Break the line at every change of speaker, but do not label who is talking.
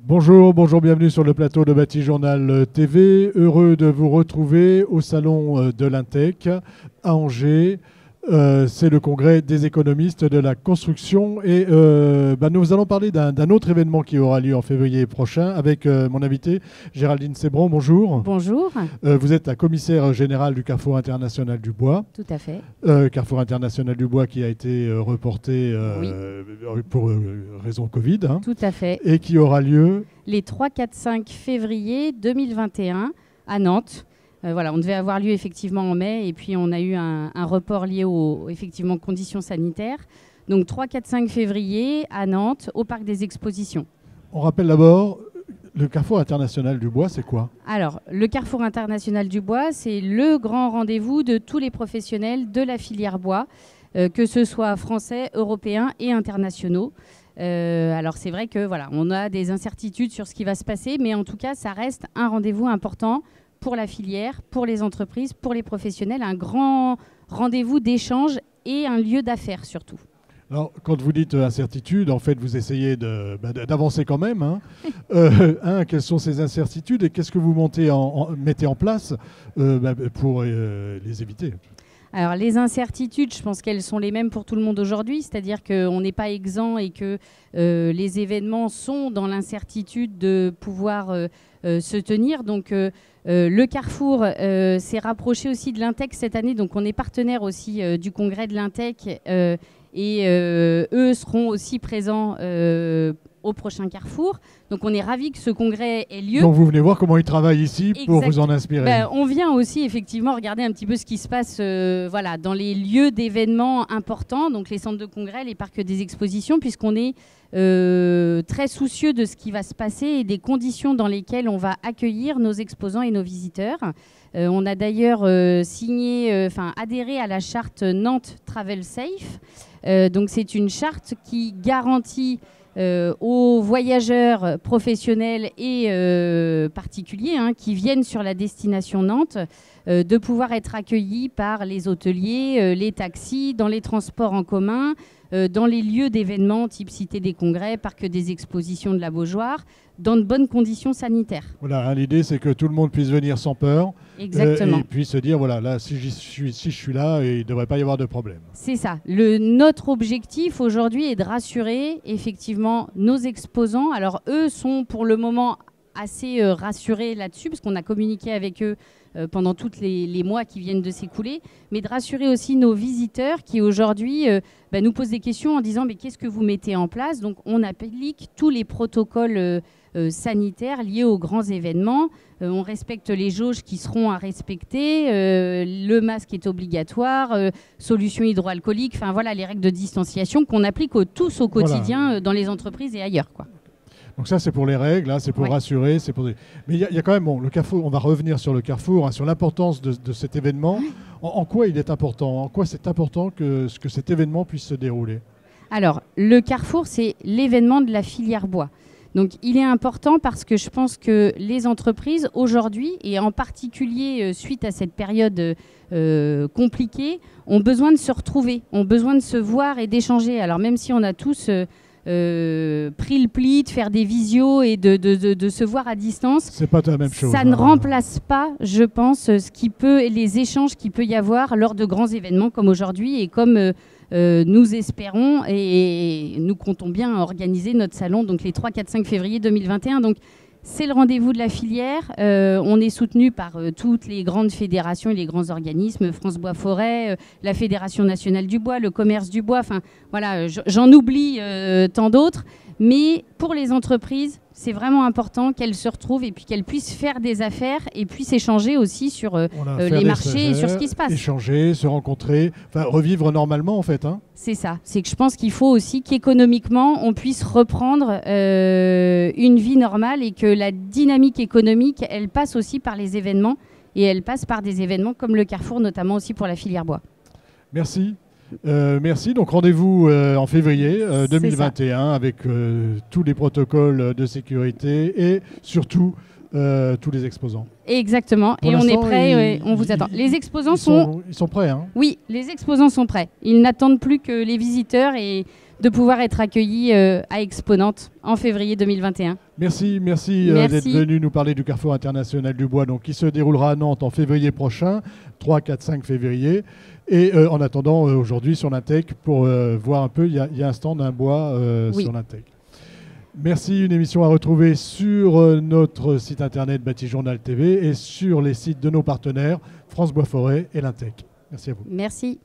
Bonjour, bonjour, bienvenue sur le plateau de Bâti Journal TV. Heureux de vous retrouver au salon de l'Intec à Angers. C'est le congrès des économistes de la construction et nous allons parler d'un autre événement qui aura lieu en février prochain avec mon invité Géraldine Sebron. Bonjour.
Bonjour.
Vous êtes la commissaire générale du Carrefour International du Bois.
Tout à fait.
Carrefour International du Bois qui a été reporté
Oui.
pour raison Covid. Hein,
Tout à fait.
et qui aura lieu
Les 3, 4, 5 février 2021 à Nantes. Voilà, on devait avoir lieu effectivement en mai et puis on a eu un report lié aux effectivement, conditions sanitaires. Donc 3, 4, 5 février à Nantes au Parc des Expositions.
On rappelle d'abord, le Carrefour International du Bois, c'est quoi?
Alors, le Carrefour International du Bois, c'est le grand rendez-vous de tous les professionnels de la filière bois, que ce soit français, européens et internationaux. Alors c'est vrai que voilà, on a des incertitudes sur ce qui va se passer, mais en tout cas, ça reste un rendez-vous important pour la filière, pour les entreprises, pour les professionnels, un grand rendez-vous d'échange et un lieu d'affaires surtout.
Alors, quand vous dites incertitude, en fait, vous essayez d'avancer quand même. Hein. Quelles sont ces incertitudes et qu'est-ce que vous mettez en place pour les éviter?
Alors les incertitudes, je pense qu'elles sont les mêmes pour tout le monde aujourd'hui, c'est-à-dire qu'on n'est pas exempt et que les événements sont dans l'incertitude de pouvoir se tenir. Donc le Carrefour s'est rapproché aussi de l'Intec cette année, donc on est partenaire aussi du congrès de l'Intec et eux seront aussi présents au prochain Carrefour. Donc on est ravis que ce congrès ait lieu.
Donc vous venez voir comment ils travaillent ici pour vous en inspirer.
On vient aussi effectivement regarder un petit peu ce qui se passe dans les lieux d'événements importants, donc les centres de congrès, les parcs des expositions, puisqu'on est très soucieux de ce qui va se passer et des conditions dans lesquelles on va accueillir nos exposants et nos visiteurs. On a d'ailleurs adhéré à la charte Nantes Travel Safe. Donc c'est une charte qui garantit aux voyageurs professionnels et particuliers qui viennent sur la destination Nantes de pouvoir être accueillis par les hôteliers, les taxis, dans les transports en commun, dans les lieux d'événements type Cité des Congrès, Parc des Expositions de la Beaujoire, dans de bonnes conditions sanitaires.
Voilà, l'idée c'est que tout le monde puisse venir sans peur.
Exactement.
Et puis se dire, voilà, là, si je suis là, il ne devrait pas y avoir de problème.
C'est ça. Notre objectif aujourd'hui est de rassurer effectivement nos exposants. Alors eux sont pour le moment assez rassurés là-dessus, parce qu'on a communiqué avec eux pendant tous les mois qui viennent de s'écouler, mais de rassurer aussi nos visiteurs qui aujourd'hui nous posent des questions en disant mais qu'est-ce que vous mettez en place? Donc on applique tous les protocoles sanitaires liés aux grands événements. On respecte les jauges qui seront à respecter. Le masque est obligatoire. Solution hydroalcoolique. Enfin voilà les règles de distanciation qu'on applique tous au quotidien dans les entreprises et ailleurs, quoi.
Donc ça, c'est pour les règles, c'est pour rassurer. Mais il y a quand même, le Carrefour, on va revenir sur le Carrefour, sur l'importance de cet événement. En quoi il est important? En quoi c'est important que cet événement puisse se dérouler? Alors,
le Carrefour, c'est l'événement de la filière bois. Donc il est important parce que je pense que les entreprises aujourd'hui, et en particulier suite à cette période compliquée, ont besoin de se retrouver, ont besoin de se voir et d'échanger. Alors même si on a tous pris le pli de faire des visios et de se voir à distance,
c'est pas la même chose.
Ça ne remplace pas, je pense, les échanges qu'il peut y avoir lors de grands événements comme aujourd'hui et comme nous espérons et nous comptons bien organiser notre salon donc les 3, 4, 5 février 2021. Donc c'est le rendez-vous de la filière. On est soutenu par toutes les grandes fédérations et les grands organismes, France Bois Forêt, la Fédération nationale du bois, le commerce du bois. Enfin voilà, j'en oublie tant d'autres. Mais pour les entreprises, c'est vraiment important qu'elles se retrouvent et puis qu'elles puissent faire des affaires et puissent échanger aussi sur les marchés et sur ce qui se passe.
Échanger, se rencontrer, revivre normalement en fait.
C'est ça. C'est que je pense qu'il faut aussi qu'économiquement, on puisse reprendre une vie normale et que la dynamique économique, elle passe aussi par les événements et elle passe par des événements comme le Carrefour, notamment aussi pour la filière bois.
Merci. Merci. Donc rendez-vous en février 2021 avec tous les protocoles de sécurité et surtout tous les exposants.
Exactement. Et on est prêts, on vous attend. Les exposants
ils sont prêts.
Oui, les exposants sont prêts. Ils n'attendent plus que les visiteurs et de pouvoir être accueillis à Exponente en février 2021.
Merci d'être venu nous parler du Carrefour international du bois, donc, qui se déroulera à Nantes en février prochain, 3, 4, 5 février. Et en attendant, aujourd'hui sur l'Intec, pour voir un peu, il y a un stand d'un bois sur l'Intec. Merci, une émission à retrouver sur notre site internet Bâti Journal TV et sur les sites de nos partenaires France Bois Forêt et l'Intec. Merci à vous.
Merci.